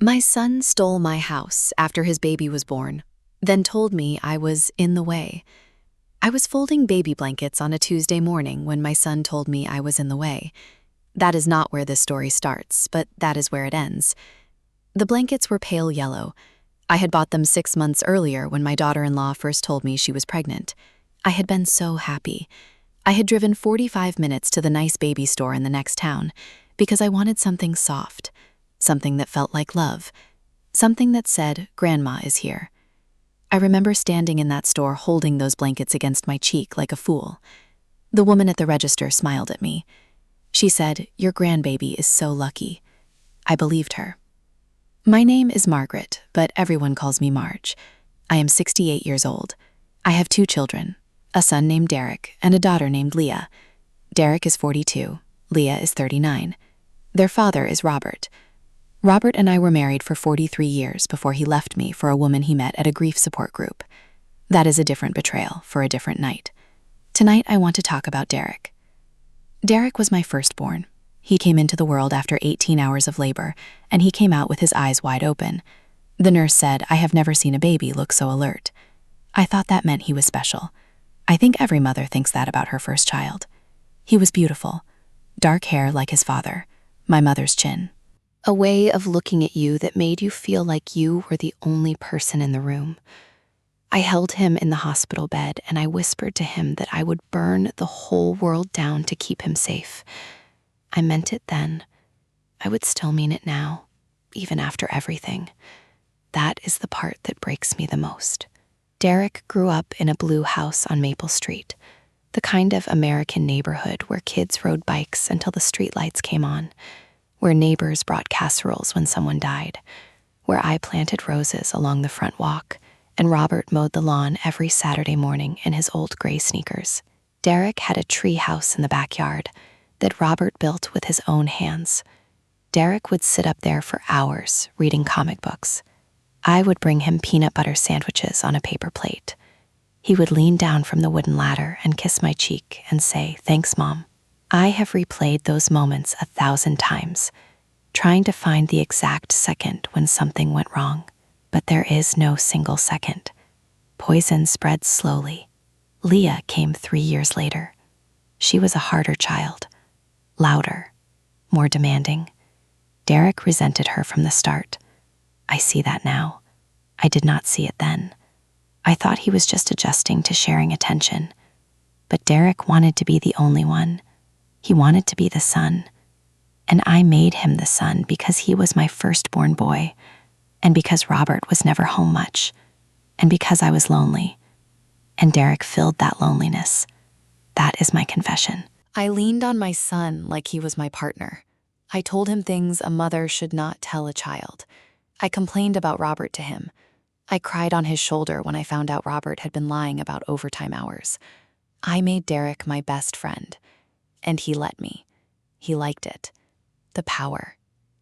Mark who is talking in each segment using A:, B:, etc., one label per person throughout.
A: My son stole my house after his baby was born, then told me I was in the way. I was folding baby blankets on a Tuesday morning when my son told me I was in the way. That is not where this story starts, but that is where it ends. The blankets were pale yellow. I had bought them 6 months earlier when my daughter-in-law first told me she was pregnant. I had been so happy. I had driven 45 minutes to the nice baby store in the next town because I wanted something soft, something that felt like love, something that said, "Grandma is here." I remember standing in that store holding those blankets against my cheek like a fool. The woman at the register smiled at me. She said, "Your grandbaby is so lucky." I believed her. My name is Margaret, but everyone calls me Marge. I am 68 years old. I have 2 children, a son named Derek and a daughter named Leah. Derek is 42, Leah is 39. Their father is Robert. Robert and I were married for 43 years before he left me for a woman he met at a grief support group. That is a different betrayal for a different night. Tonight I want to talk about Derek. Derek was my firstborn. He came into the world after 18 hours of labor, and he came out with his eyes wide open. The nurse said, "I have never seen a baby look so alert." I thought that meant he was special. I think every mother thinks that about her first child. He was beautiful. Dark hair like his father, my mother's chin. A way of looking at you that made you feel like you were the only person in the room. I held him in the hospital bed and I whispered to him that I would burn the whole world down to keep him safe. I meant it then. I would still mean it now, even after everything. That is the part that breaks me the most. Derek grew up in a blue house on Maple Street, the kind of American neighborhood where kids rode bikes until the streetlights came on, where neighbors brought casseroles when someone died, where I planted roses along the front walk, and Robert mowed the lawn every Saturday morning in his old gray sneakers. Derek had a tree house in the backyard that Robert built with his own hands. Derek would sit up there for hours reading comic books. I would bring him peanut butter sandwiches on a paper plate. He would lean down from the wooden ladder and kiss my cheek and say, "Thanks, Mom." I have replayed those moments 1,000 times, trying to find the exact second when something went wrong. But there is no single second. Poison spreads slowly. Leah came 3 years later. She was a harder child, louder, more demanding. Derek resented her from the start. I see that now. I did not see it then. I thought he was just adjusting to sharing attention. But Derek wanted to be the only one. He wanted to be the son. And I made him the son because he was my firstborn boy, and because Robert was never home much, and because I was lonely. And Derek filled that loneliness. That is my confession. I leaned on my son like he was my partner. I told him things a mother should not tell a child. I complained about Robert to him. I cried on his shoulder when I found out Robert had been lying about overtime hours. I made Derek my best friend. And he let me. He liked it. The power,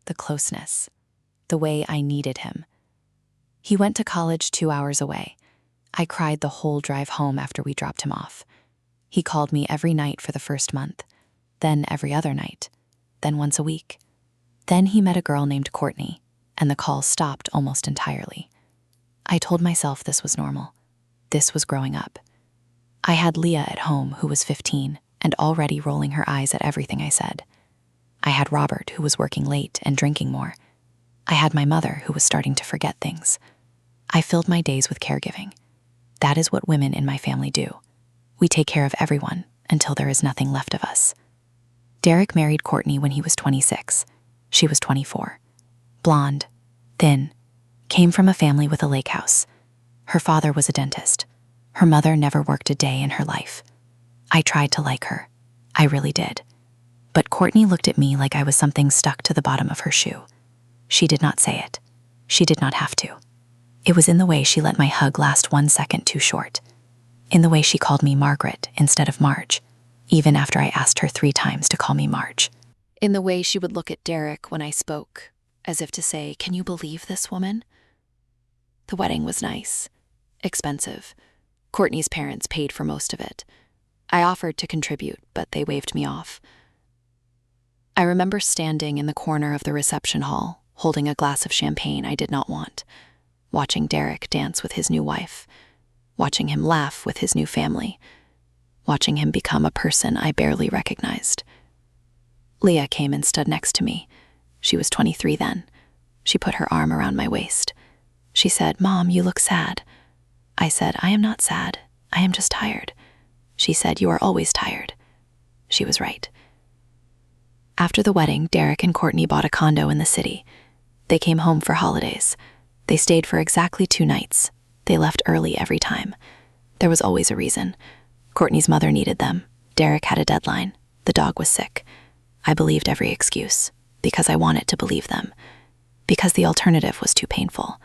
A: the closeness, the way I needed him. He went to college 2 hours away. I cried the whole drive home after we dropped him off. He called me every night for the first month, then every other night, then once a week. Then he met a girl named Courtney, and the calls stopped almost entirely. I told myself this was normal. This was growing up. I had Leah at home, who was 15, and already rolling her eyes at everything I said. I had Robert, who was working late and drinking more. I had my mother, who was starting to forget things. I filled my days with caregiving. That is what women in my family do. We take care of everyone until there is nothing left of us. Derek married Courtney when he was 26. She was 24. Blonde, thin, came from a family with a lake house. Her father was a dentist. Her mother never worked a day in her life. I tried to like her. I really did. But Courtney looked at me like I was something stuck to the bottom of her shoe. She did not say it. She did not have to. It was in the way she let my hug last 1 second too short. In the way she called me Margaret instead of Marge, even after I asked her 3 times to call me Marge. In the way she would look at Derek when I spoke, as if to say, "Can you believe this woman?" The wedding was nice, expensive. Courtney's parents paid for most of it. I offered to contribute, but they waved me off. I remember standing in the corner of the reception hall, holding a glass of champagne I did not want, watching Derek dance with his new wife, watching him laugh with his new family, watching him become a person I barely recognized. Leah came and stood next to me. She was 23 then. She put her arm around my waist. She said, "Mom, you look sad." I said, "I am not sad. I am just tired." She said, "You are always tired." She was right. After the wedding, Derek and Courtney bought a condo in the city. They came home for holidays. They stayed for exactly 2 nights. They left early every time. There was always a reason. Courtney's mother needed them. Derek had a deadline. The dog was sick. I believed every excuse, because I wanted to believe them, because the alternative was too painful.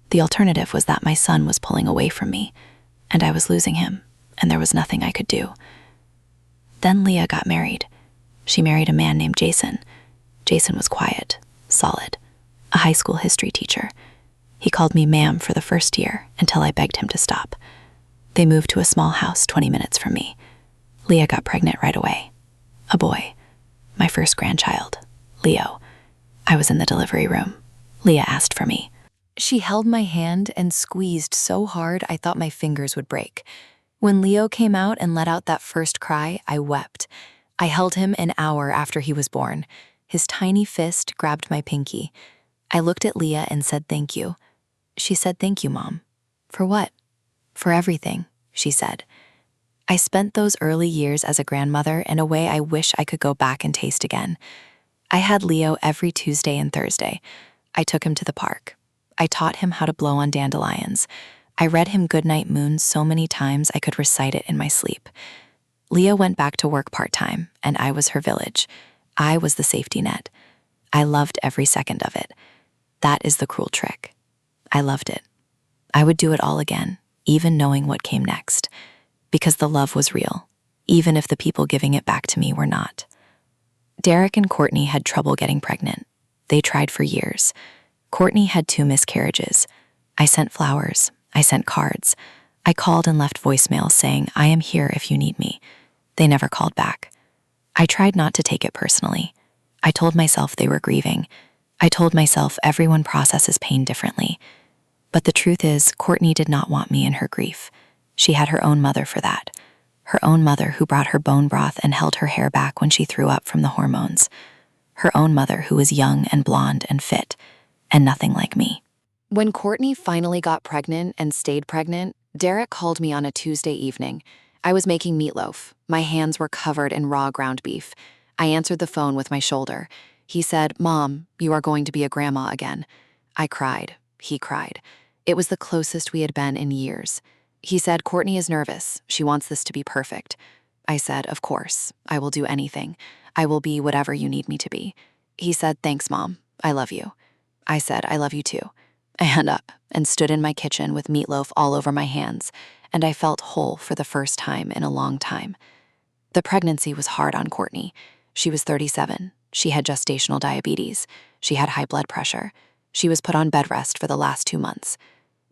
A: The alternative was that my son was pulling away from me, and I was losing him, and there was nothing I could do. Then Leah got married. She married a man named Jason. Jason was quiet, solid, a high school history teacher. He called me ma'am for the first year until I begged him to stop. They moved to a small house 20 minutes from me. Leah got pregnant right away. A boy. My first grandchild, Leo. I was in the delivery room. Leah asked for me. She held my hand and squeezed so hard I thought my fingers would break. When Leo came out and let out that first cry, I wept. I held him an hour after he was born. His tiny fist grabbed my pinky. I looked at Leah and said thank you. She said, "Thank you, Mom." "For what?" "For everything," she said. I spent those early years as a grandmother in a way I wish I could go back and taste again. I had Leo every Tuesday and Thursday. I took him to the park. I taught him how to blow on dandelions. I read him Goodnight Moon so many times I could recite it in my sleep. Leah went back to work part-time, and I was her village. I was the safety net. I loved every second of it. That is the cruel trick. I loved it. I would do it all again, even knowing what came next, because the love was real, even if the people giving it back to me were not. Derek and Courtney had trouble getting pregnant. They tried for years. Courtney had 2 miscarriages. I sent flowers. I sent cards. I called and left voicemails saying, "I am here if you need me." They never called back. I tried not to take it personally. I told myself they were grieving. I told myself everyone processes pain differently. But the truth is, Courtney did not want me in her grief. She had her own mother for that. Her own mother who brought her bone broth and held her hair back when she threw up from the hormones. Her own mother who was young and blonde and fit, and nothing like me. When Courtney finally got pregnant and stayed pregnant, Derek called me on a Tuesday evening. I was making meatloaf. My hands were covered in raw ground beef. I answered the phone with my shoulder. He said, "Mom, you are going to be a grandma again." I cried. He cried. It was the closest we had been in years. He said, "Courtney is nervous. She wants this to be perfect." I said, "Of course. I will do anything. I will be whatever you need me to be." He said, "Thanks, Mom. I love you." I said, "I love you too." I hung up and stood in my kitchen with meatloaf all over my hands, and I felt whole for the first time in a long time. The pregnancy was hard on Courtney. She was 37. She had gestational diabetes. She had high blood pressure. She was put on bed rest for the last 2 months.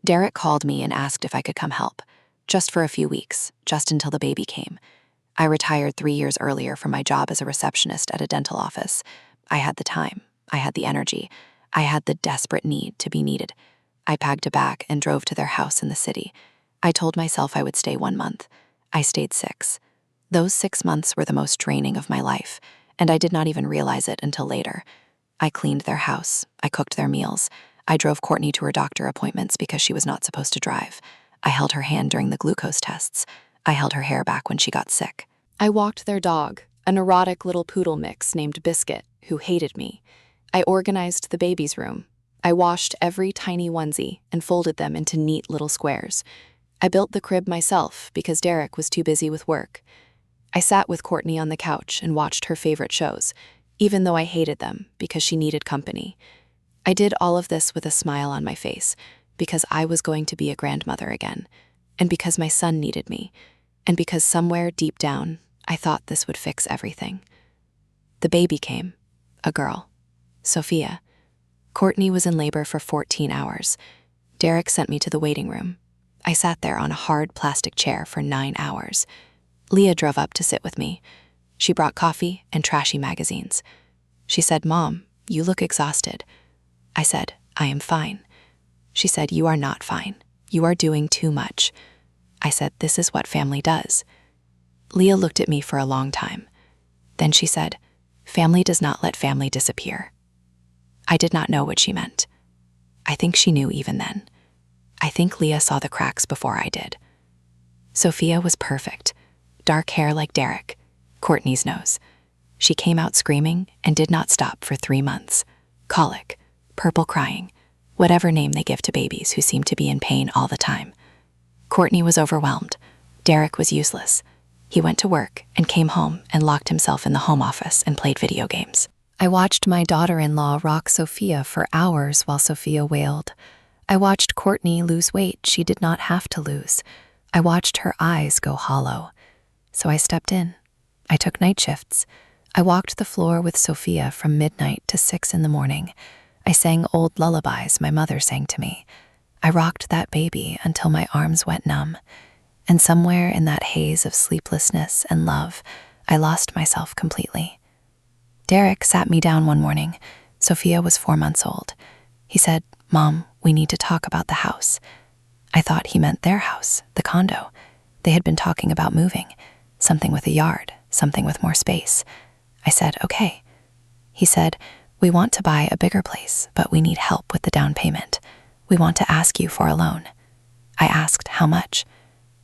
A: Derek called me and asked if I could come help, just for a few weeks, just until the baby came. I retired 3 years earlier from my job as a receptionist at a dental office. I had the time. I had the energy. I had the desperate need to be needed. I packed a bag and drove to their house in the city. I told myself I would stay 1 month. I stayed 6. Those 6 months were the most draining of my life, and I did not even realize it until later. I cleaned their house. I cooked their meals. I drove Courtney to her doctor appointments because she was not supposed to drive. I held her hand during the glucose tests. I held her hair back when she got sick. I walked their dog, a neurotic little poodle mix named Biscuit, who hated me. I organized the baby's room. I washed every tiny onesie and folded them into neat little squares. I built the crib myself because Derek was too busy with work. I sat with Courtney on the couch and watched her favorite shows, even though I hated them because she needed company. I did all of this with a smile on my face because I was going to be a grandmother again, and because my son needed me, and because somewhere deep down, I thought this would fix everything. The baby came, a girl, Sophia. Courtney was in labor for 14 hours. Derek sent me to the waiting room. I sat there on a hard plastic chair for 9 hours. Leah drove up to sit with me. She brought coffee and trashy magazines. She said, "Mom, you look exhausted." I said, I am fine. She said, you are not fine. You are doing too much. I said, this is what family does. Leah looked at me for a long time. Then she said, family does not let family disappear. I did not know what she meant. I think she knew even then. I think Leah saw the cracks before I did. Sophia was perfect. Dark hair like Derek, Courtney's nose. She came out screaming and did not stop for 3 months. Colic, purple crying, whatever name they give to babies who seem to be in pain all the time. Courtney was overwhelmed. Derek was useless. He went to work and came home and locked himself in the home office and played video games. I watched my daughter-in-law rock Sophia for hours while Sophia wailed. I watched Courtney lose weight she did not have to lose. I watched her eyes go hollow. So I stepped in. I took night shifts. I walked the floor with Sophia from midnight to 6 in the morning. I sang old lullabies my mother sang to me. I rocked that baby until my arms went numb. And somewhere in that haze of sleeplessness and love, I lost myself completely. Derek sat me down one morning. Sophia was 4 months old. He said, Mom, we need to talk about the house. I thought he meant their house, the condo. They had been talking about moving, something with a yard, something with more space. I said, okay. He said, we want to buy a bigger place, but we need help with the down payment. We want to ask you for a loan. I asked how much.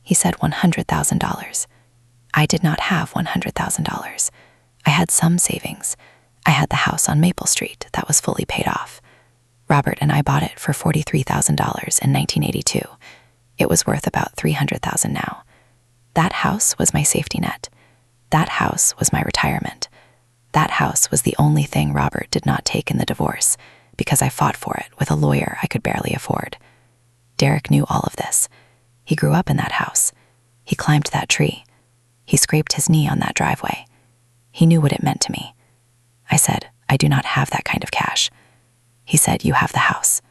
A: He said $100,000. I did not have $100,000. I had some savings. I had the house on Maple Street that was fully paid off. Robert and I bought it for $43,000 in 1982. It was worth about $300,000 now. That house was my safety net. That house was my retirement. That house was the only thing Robert did not take in the divorce, because I fought for it with a lawyer I could barely afford. Derek knew all of this. He grew up in that house. He climbed that tree. He scraped his knee on that driveway. He knew what it meant to me. I said, I do not have that kind of cash. He said, you have the house.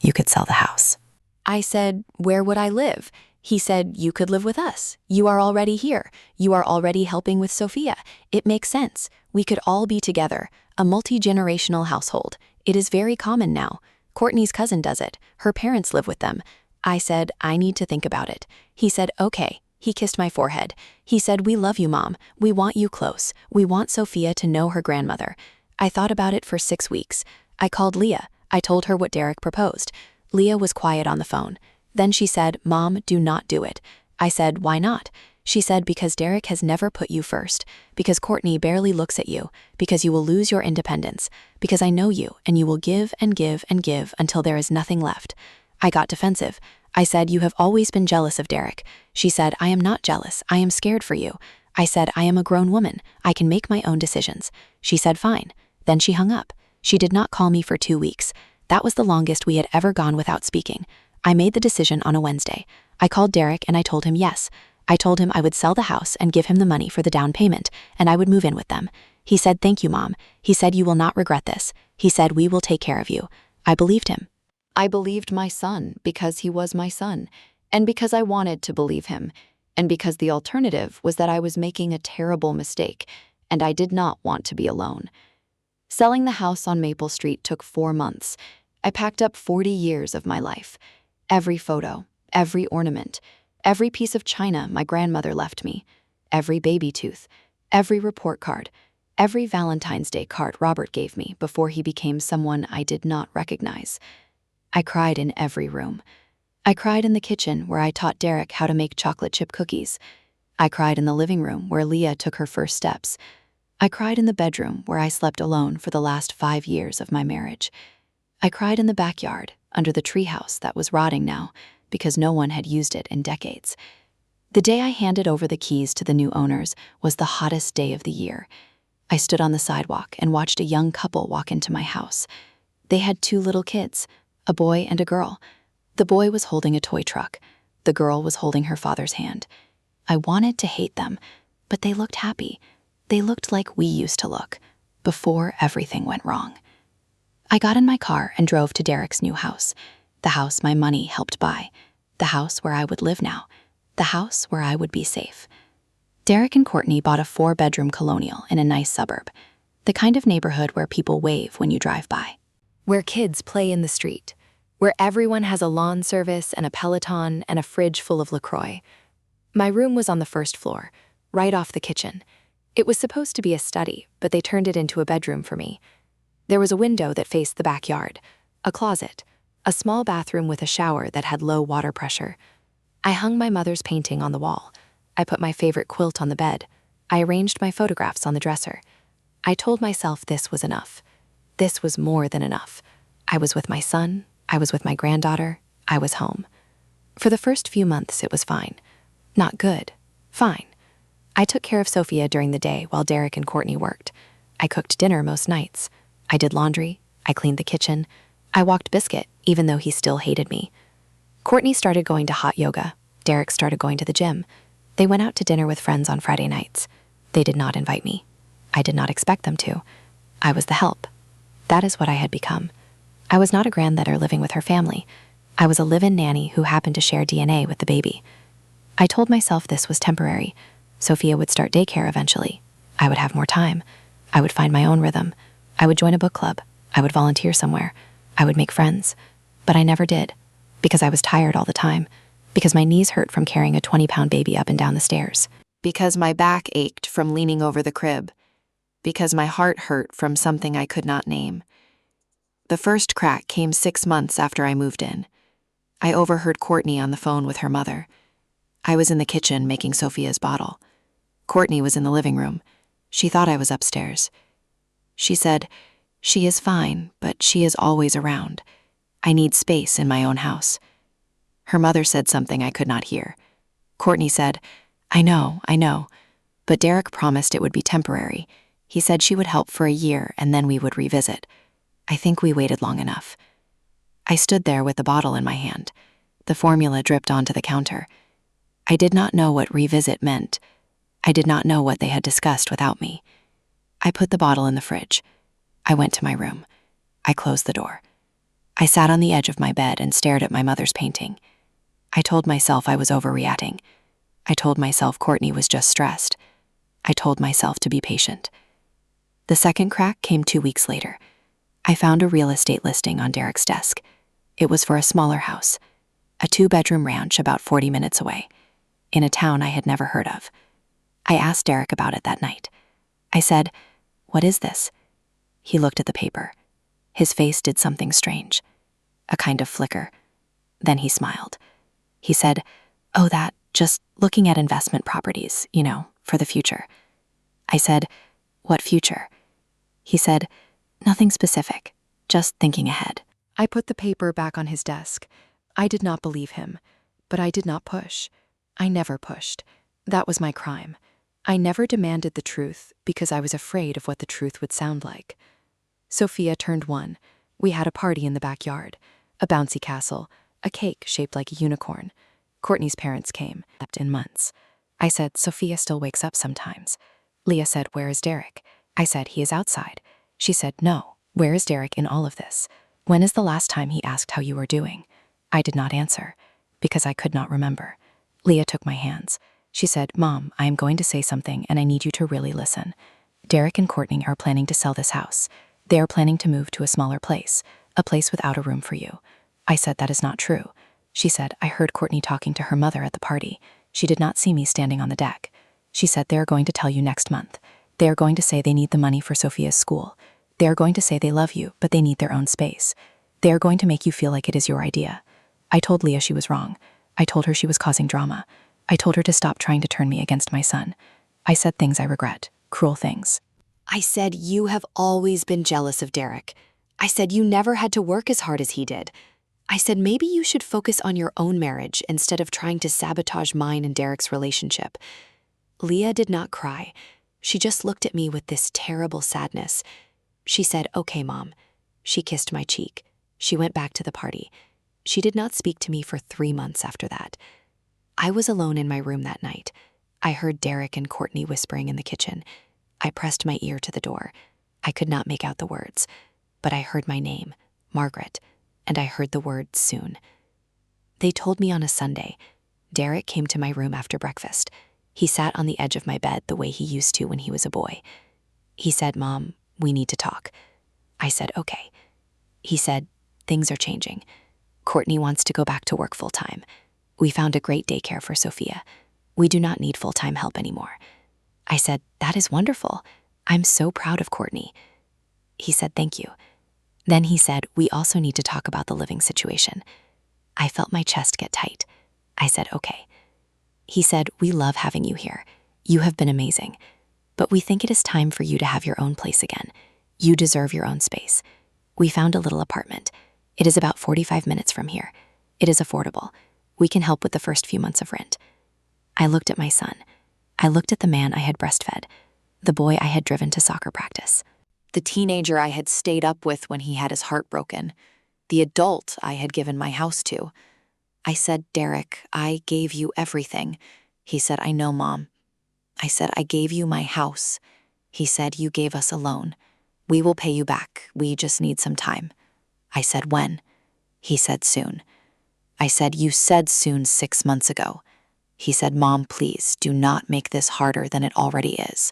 A: You could sell the house. I said, where would I live? He said, you could live with us. You are already here. You are already helping with Sophia. It makes sense. We could all be together. A multi-generational household. It is very common now. Courtney's cousin does it. Her parents live with them. I said, I need to think about it. He said, okay. He kissed my forehead. He said, we love you, Mom. We want you close. We want Sophia to know her grandmother. I thought about it for 6 weeks. I called Leah. I told her what Derek proposed. Leah was quiet on the phone. Then she said, Mom, do not do it. I said, why not? She said, because Derek has never put you first, because Courtney barely looks at you, because you will lose your independence, because I know you, and you will give and give and give until there is nothing left. I got defensive. I said, you have always been jealous of Derek. She said, I am not jealous. I am scared for you. I said, I am a grown woman. I can make my own decisions. She said, fine. Then she hung up. She did not call me for 2 weeks. That was the longest we had ever gone without speaking. I made the decision on a Wednesday. I called Derek and I told him yes. I told him I would sell the house and give him the money for the down payment, and I would move in with them. He said, thank you, Mom. He said, you will not regret this. He said, we will take care of you. I believed him. I believed my son because he was my son, and because I wanted to believe him, and because the alternative was that I was making a terrible mistake, and I did not want to be alone. Selling the house on Maple Street took 4 months. I packed up 40 years of my life. Every photo, every ornament, every piece of china my grandmother left me, every baby tooth, every report card, every Valentine's Day card Robert gave me before he became someone I did not recognize. I cried in every room. I cried in the kitchen where I taught Derek how to make chocolate chip cookies. I cried in the living room where Leah took her first steps. I cried in the bedroom where I slept alone for the last 5 years of my marriage. I cried in the backyard, under the treehouse that was rotting now, because no one had used it in decades. The day I handed over the keys to the new owners was the hottest day of the year. I stood on the sidewalk and watched a young couple walk into my house. They had 2 little kids, a boy and a girl. The boy was holding a toy truck. The girl was holding her father's hand. I wanted to hate them, but they looked happy. They looked like we used to look, before everything went wrong. I got in my car and drove to Derek's new house, the house my money helped buy, the house where I would live now, the house where I would be safe. Derek and Courtney bought a 4-bedroom colonial in a nice suburb, the kind of neighborhood where people wave when you drive by. where kids play in the street, where everyone has a lawn service and a Peloton and a fridge full of LaCroix. My room was on the first floor, right off the kitchen. It was supposed to be a study, but they turned it into a bedroom for me. There was a window that faced the backyard, a closet, a small bathroom with a shower that had low water pressure. I hung my mother's painting on the wall. I put my favorite quilt on the bed. I arranged my photographs on the dresser. I told myself this was enough. This was more than enough. I was with my son, I was with my granddaughter, I was home. For the first few months, it was fine. Not good, fine. I took care of Sophia during the day while Derek and Courtney worked. I cooked dinner most nights. I did laundry. I cleaned the kitchen. I walked Biscuit, even though he still hated me. Courtney started going to hot yoga. Derek started going to the gym. They went out to dinner with friends on Friday nights. They did not invite me. I did not expect them to. I was the help. That is what I had become. I was not a grandmother living with her family. I was a live-in nanny who happened to share DNA with the baby. I told myself this was temporary. Sophia would start daycare eventually. I would have more time. I would find my own rhythm. I would join a book club. I would volunteer somewhere. I would make friends. But I never did, because I was tired all the time, because my knees hurt from carrying a 20-pound baby up and down the stairs, because my back ached from leaning over the crib, because my heart hurt from something I could not name. The first crack came 6 months after I moved in. I overheard Courtney on the phone with her mother. I was in the kitchen making Sophia's bottle. Courtney was in the living room. She thought I was upstairs. She said, "She is fine, but she is always around. I need space in my own house." Her mother said something I could not hear. Courtney said, I know, but Derek promised it would be temporary. He said she would help for a year and then we would revisit. I think we waited long enough." I stood there with the bottle in my hand. The formula dripped onto the counter. I did not know what revisit meant. I did not know what they had discussed without me. I put the bottle in the fridge. I went to my room. I closed the door. I sat on the edge of my bed and stared at my mother's painting. I told myself I was overreacting. I told myself Courtney was just stressed. I told myself to be patient. The second crack came 2 weeks later. I found a real estate listing on Derek's desk. It was for a smaller house, a 2-bedroom ranch about 40 minutes away, in a town I had never heard of. I asked Derek about it that night. I said, "What is this?" He looked at the paper. His face did something strange, a kind of flicker. Then he smiled. He said, "Oh, just looking at investment properties, for the future." I said, "What future?" He said, "Nothing specific, just thinking ahead." I put the paper back on his desk. I did not believe him, but I did not push. I never pushed. That was my crime. I never demanded the truth because I was afraid of what the truth would sound like. Sophia turned 1. We had a party in the backyard, a bouncy castle, a cake shaped like a unicorn. Courtney's parents came, slept in months. I said, "Sophia still wakes up sometimes." Leah said, "Where is Derek?" I said, "He is outside." She said, "No, where is Derek in all of this? When is the last time he asked how you were doing?" I did not answer, because I could not remember. Leah took my hands. She said, "Mom, I am going to say something and I need you to really listen. Derek and Courtney are planning to sell this house. They are planning to move to a smaller place, a place without a room for you." I said, "That is not true." She said, "I heard Courtney talking to her mother at the party. She did not see me standing on the deck." She said, "They are going to tell you next month. They are going to say they need the money for Sophia's school. They are going to say they love you, but they need their own space. They are going to make you feel like it is your idea." I told Leah she was wrong. I told her she was causing drama. I told her to stop trying to turn me against my son. I said things I regret, cruel things. I said, "You have always been jealous of Derek." I said, "You never had to work as hard as he did." I said, "Maybe you should focus on your own marriage instead of trying to sabotage mine and Derek's relationship." Leah did not cry. She just looked at me with this terrible sadness. She said, "Okay, Mom." She kissed my cheek. She went back to the party. She did not speak to me for 3 months after that. I was alone in my room that night. I heard Derek and Courtney whispering in the kitchen. I pressed my ear to the door. I could not make out the words, but I heard my name, Margaret, and I heard the word soon. They told me on a Sunday. Derek came to my room after breakfast. He sat on the edge of my bed the way he used to when he was a boy. He said, "Mom, we need to talk." I said, "Okay." He said, "Things are changing. Courtney wants to go back to work full-time. We found a great daycare for Sophia. We do not need full-time help anymore." I said, "That is wonderful. I'm so proud of Courtney." He said, "Thank you." Then he said, "We also need to talk about the living situation." I felt my chest get tight. I said, "Okay." He said, "We love having you here. You have been amazing. But we think it is time for you to have your own place again. You deserve your own space. We found a little apartment. It is about 45 minutes from here. It is affordable. We can help with the first few months of rent." I looked at my son. I looked at the man I had breastfed, the boy I had driven to soccer practice, the teenager I had stayed up with when he had his heart broken, the adult I had given my house to. I said, "Derek, I gave you everything." He said, "I know, Mom." I said, "I gave you my house." He said, "You gave us a loan. We will pay you back. We just need some time." I said, "When?" He said, "Soon." I said, "You said soon 6 months ago." He said, "Mom, please do not make this harder than it already is."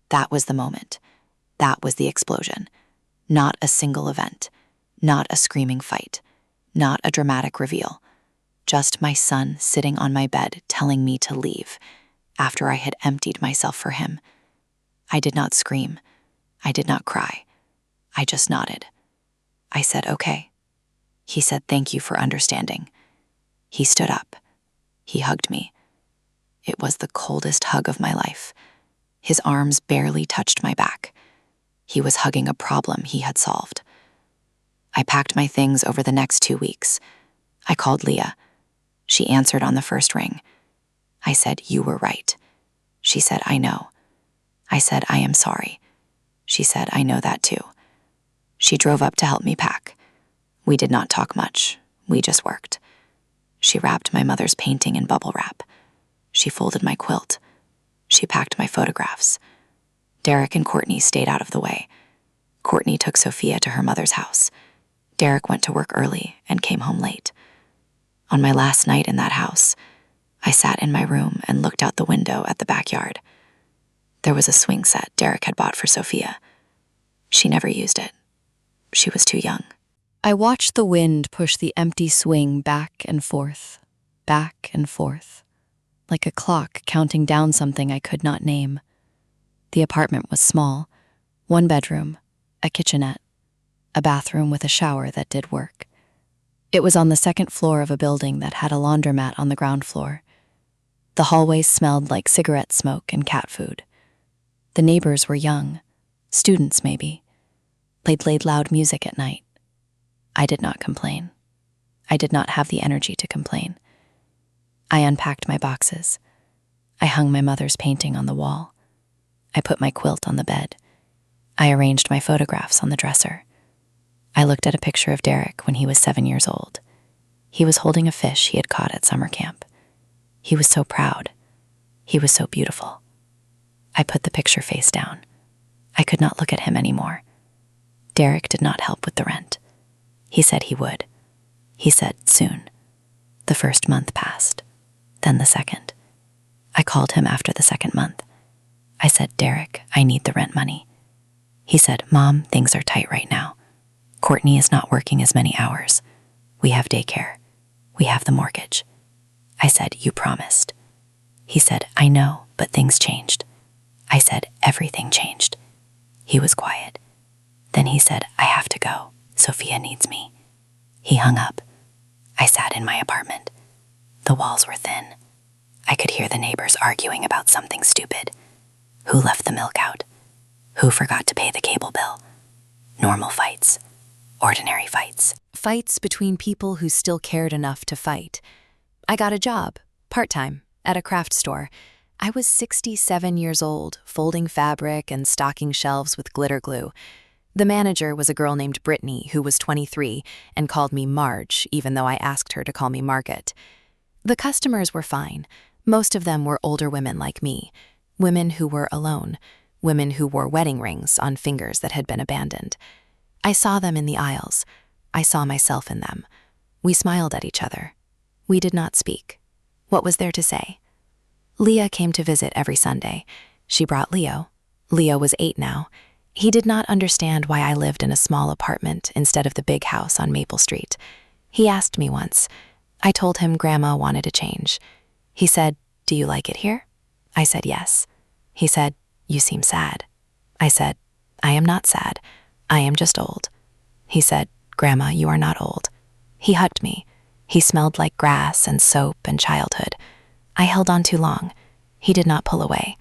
A: That was the moment. That was the explosion. Not a single event. Not a screaming fight. Not a dramatic reveal. Just my son sitting on my bed telling me to leave after I had emptied myself for him. I did not scream. I did not cry. I just nodded. I said, "Okay." He said, "Thank you for understanding." He stood up. He hugged me. It was the coldest hug of my life. His arms barely touched my back. He was hugging a problem he had solved. I packed my things over the next 2 weeks. I called Leah. She answered on the first ring. I said, "You were right." She said, "I know." I said, "I am sorry." She said, "I know that too." She drove up to help me pack. We did not talk much. We just worked. She wrapped my mother's painting in bubble wrap. She folded my quilt. She packed my photographs. Derek and Courtney stayed out of the way. Courtney took Sophia to her mother's house. Derek went to work early and came home late. On my last night in that house, I sat in my room and looked out the window at the backyard. There was a swing set Derek had bought for Sophia. She never used it. She was too young. I watched the wind push the empty swing back and forth, like a clock counting down something I could not name. The apartment was small, 1 bedroom, a kitchenette, a bathroom with a shower that did work. It was on the 2nd floor of a building that had a laundromat on the ground floor. The hallways smelled like cigarette smoke and cat food. The neighbors were young, students maybe. They played loud music at night. I did not complain. I did not have the energy to complain. I unpacked my boxes. I hung my mother's painting on the wall. I put my quilt on the bed. I arranged my photographs on the dresser. I looked at a picture of Derek when he was 7 years old. He was holding a fish he had caught at summer camp. He was so proud. He was so beautiful. I put the picture face down. I could not look at him anymore. Derek did not help with the rent. He said he would. He said soon. The 1st month passed, then the 2nd. I called him after the 2nd month. I said, "Derek, I need the rent money." He said, "Mom, things are tight right now. Courtney is not working as many hours. We have daycare. We have the mortgage." I said, "You promised." He said, "I know, but things changed." I said, "Everything changed." He was quiet. Then he said, "I have to go. Sophia needs me." He hung up. I sat in my apartment. The walls were thin. I could hear the neighbors arguing about something stupid. Who left the milk out? Who forgot to pay the cable bill? Normal fights. Ordinary fights. Fights between people who still cared enough to fight. I got a job, part-time, at a craft store. I was 67 years old, folding fabric and stocking shelves with glitter glue. The manager was a girl named Brittany, who was 23, and called me Marge, even though I asked her to call me Margaret. The customers were fine. Most of them were older women like me, women who were alone, women who wore wedding rings on fingers that had been abandoned. I saw them in the aisles. I saw myself in them. We smiled at each other. We did not speak. What was there to say? Leah came to visit every Sunday. She brought Leo. Leo was 8 now. He did not understand why I lived in a small apartment instead of the big house on Maple Street. He asked me once. I told him Grandma wanted to change. He said, "Do you like it here?" I said yes. He said, "You seem sad." I said, "I am not sad. I am just old." He said, "Grandma, you are not old." He hugged me. He smelled like grass and soap and childhood. I held on too long. He did not pull away.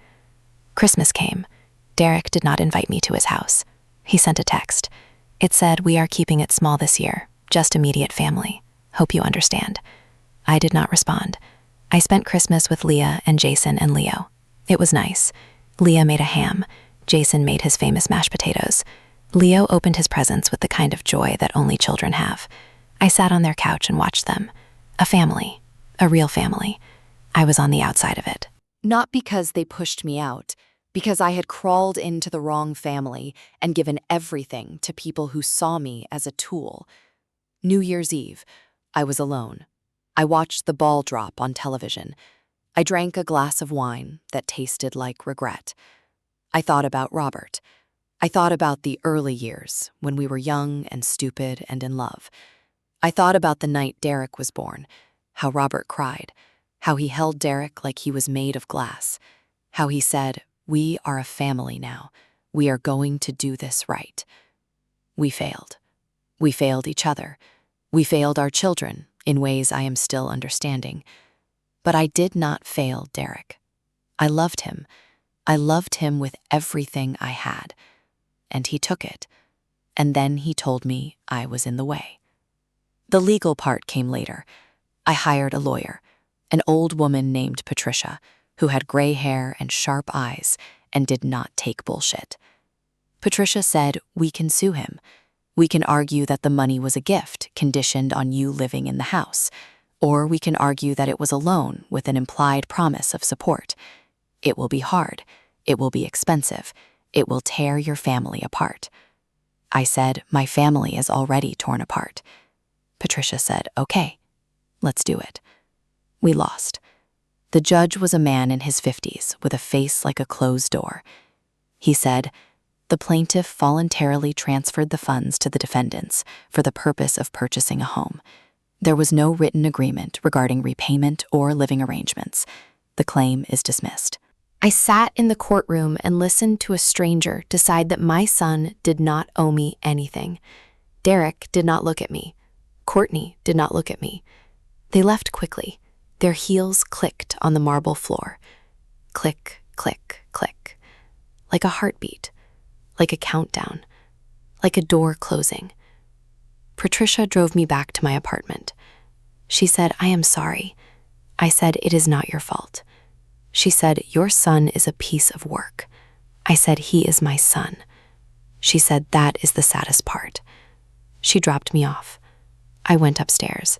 A: Christmas came. Derek did not invite me to his house. He sent a text. It said, "We are keeping it small this year, just immediate family. Hope you understand." I did not respond. I spent Christmas with Leah and Jason and Leo. It was nice. Leah made a ham. Jason made his famous mashed potatoes. Leo opened his presents with the kind of joy that only children have. I sat on their couch and watched them. A family. A real family. I was on the outside of it. Not because they pushed me out, because I had crawled into the wrong family and given everything to people who saw me as a tool. New Year's Eve, I was alone. I watched the ball drop on television. I drank a glass of wine that tasted like regret. I thought about Robert. I thought about the early years when we were young and stupid and in love. I thought about the night Derek was born, how Robert cried, how he held Derek like he was made of glass, how he said, "We are a family now. We are going to do this right." We failed. We failed each other. We failed our children in ways I am still understanding. But I did not fail Derek. I loved him. I loved him with everything I had. And he took it. And then he told me I was in the way. The legal part came later. I hired a lawyer, an old woman named Patricia, who had gray hair and sharp eyes and did not take bullshit. Patricia said, "We can sue him. We can argue that the money was a gift conditioned on you living in the house, or we can argue that it was a loan with an implied promise of support. It will be hard. It will be expensive. It will tear your family apart." I said, "My family is already torn apart." Patricia said, "Okay, let's do it." We lost. The judge was a man in his 50s with a face like a closed door. He said, "The plaintiff voluntarily transferred the funds to the defendants for the purpose of purchasing a home. There was no written agreement regarding repayment or living arrangements. The claim is dismissed." I sat in the courtroom and listened to a stranger decide that my son did not owe me anything. Derek did not look at me. Courtney did not look at me. They left quickly. Their heels clicked on the marble floor. Click, click, click. Like a heartbeat. Like a countdown. Like a door closing. Patricia drove me back to my apartment. She said, "I am sorry." I said, "It is not your fault." She said, "Your son is a piece of work." I said, "He is my son." She said, "That is the saddest part." She dropped me off. I went upstairs.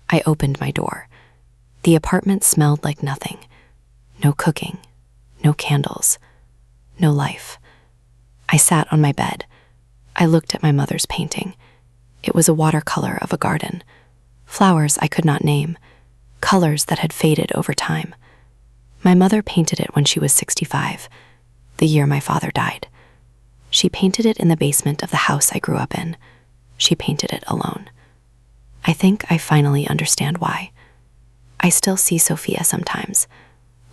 A: I opened my door. The apartment smelled like nothing. No cooking, no candles, no life. I sat on my bed. I looked at my mother's painting. It was a watercolor of a garden. Flowers I could not name, colors that had faded over time. My mother painted it when she was 65, the year my father died. She painted it in the basement of the house I grew up in. She painted it alone. I think I finally understand why. I still see Sophia sometimes.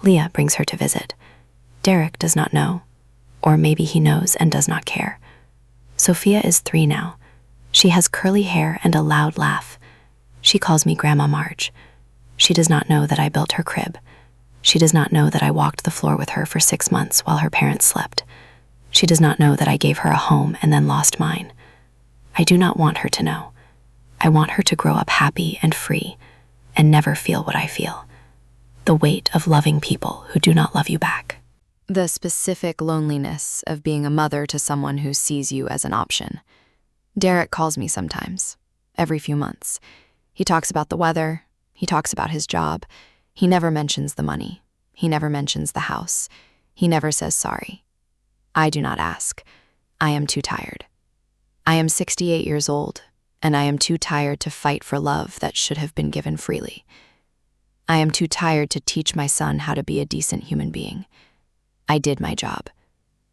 A: Leah brings her to visit. Derek does not know, or maybe he knows and does not care. Sophia is 3 now. She has curly hair and a loud laugh. She calls me Grandma Marge. She does not know that I built her crib. She does not know that I walked the floor with her for 6 months while her parents slept. She does not know that I gave her a home and then lost mine. I do not want her to know. I want her to grow up happy and free and never feel what I feel. The weight of loving people who do not love you back. The specific loneliness of being a mother to someone who sees you as an option. Derek calls me sometimes, every few months. He talks about the weather. He talks about his job. He never mentions the money. He never mentions the house. He never says sorry. I do not ask. I am too tired. I am 68 years old, and I am too tired to fight for love that should have been given freely. I am too tired to teach my son how to be a decent human being. I did my job.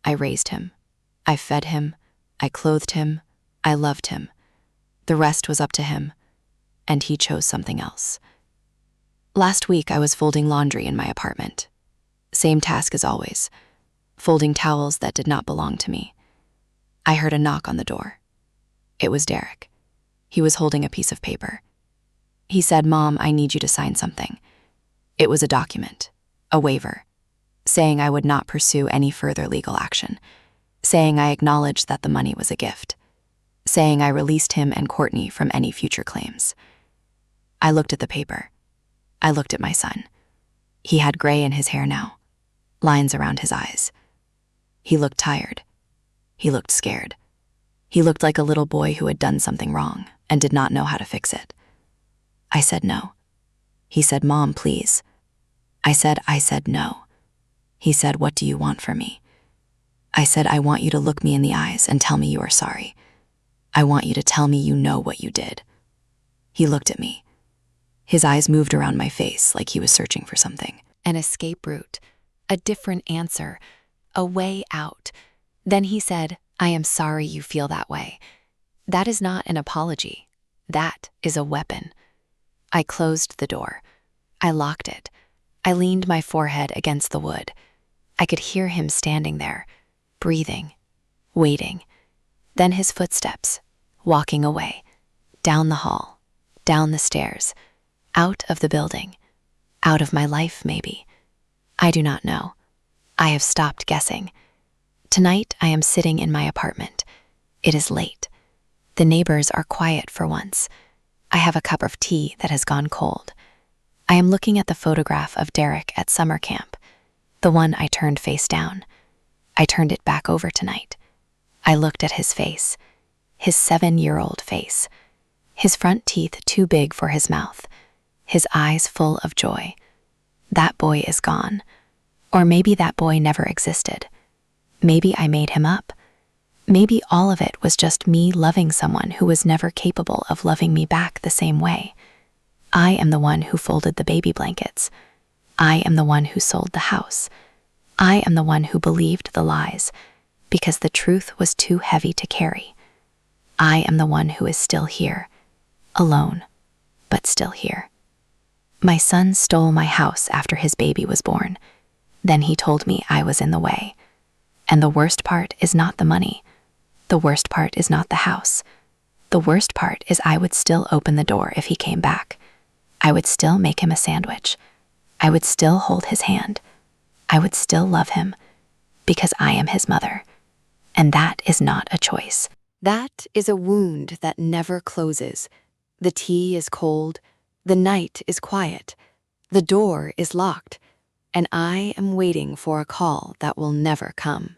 A: I raised him. I fed him, I clothed him, I loved him. The rest was up to him, and he chose something else. Last week, I was folding laundry in my apartment. Same task as always, folding towels that did not belong to me. I heard a knock on the door. It was Derek. He was holding a piece of paper. He said, "Mom, I need you to sign something." It was a document, a waiver, saying I would not pursue any further legal action, saying I acknowledged that the money was a gift, saying I released him and Courtney from any future claims. I looked at the paper. I looked at my son. He had gray in his hair now, lines around his eyes. He looked tired. He looked scared. He looked like a little boy who had done something wrong and did not know how to fix it. I said no. He said, "Mom, please." I said no. He said, "What do you want from me?" I said, "I want you to look me in the eyes and tell me you are sorry. I want you to tell me you know what you did." He looked at me. His eyes moved around my face like he was searching for something. An escape route, a different answer, a way out. Then he said, "I am sorry you feel that way. That is not an apology. That is a weapon." I closed the door. I locked it. I leaned my forehead against the wood. I could hear him standing there, breathing, waiting. Then his footsteps, walking away, down the hall, down the stairs, out of the building, out of my life maybe. I do not know. I have stopped guessing. Tonight I am sitting in my apartment. It is late. The neighbors are quiet for once. I have a cup of tea that has gone cold. I am looking at the photograph of Derek at summer camp, the one I turned face down. I turned it back over tonight. I looked at his face, his 7-year-old face, his front teeth too big for his mouth, his eyes full of joy. That boy is gone. Or maybe that boy never existed. Maybe I made him up. Maybe all of it was just me loving someone who was never capable of loving me back the same way. I am the one who folded the baby blankets. I am the one who sold the house. I am the one who believed the lies because the truth was too heavy to carry. I am the one who is still here, alone, but still here. My son stole my house after his baby was born. Then he told me I was in the way. And the worst part is not the money. The worst part is not the house. The worst part is I would still open the door if he came back. I would still make him a sandwich. I would still hold his hand. I would still love him because I am his mother. And that is not a choice. That is a wound that never closes. The tea is cold. The night is quiet. The door is locked. And I am waiting for a call that will never come.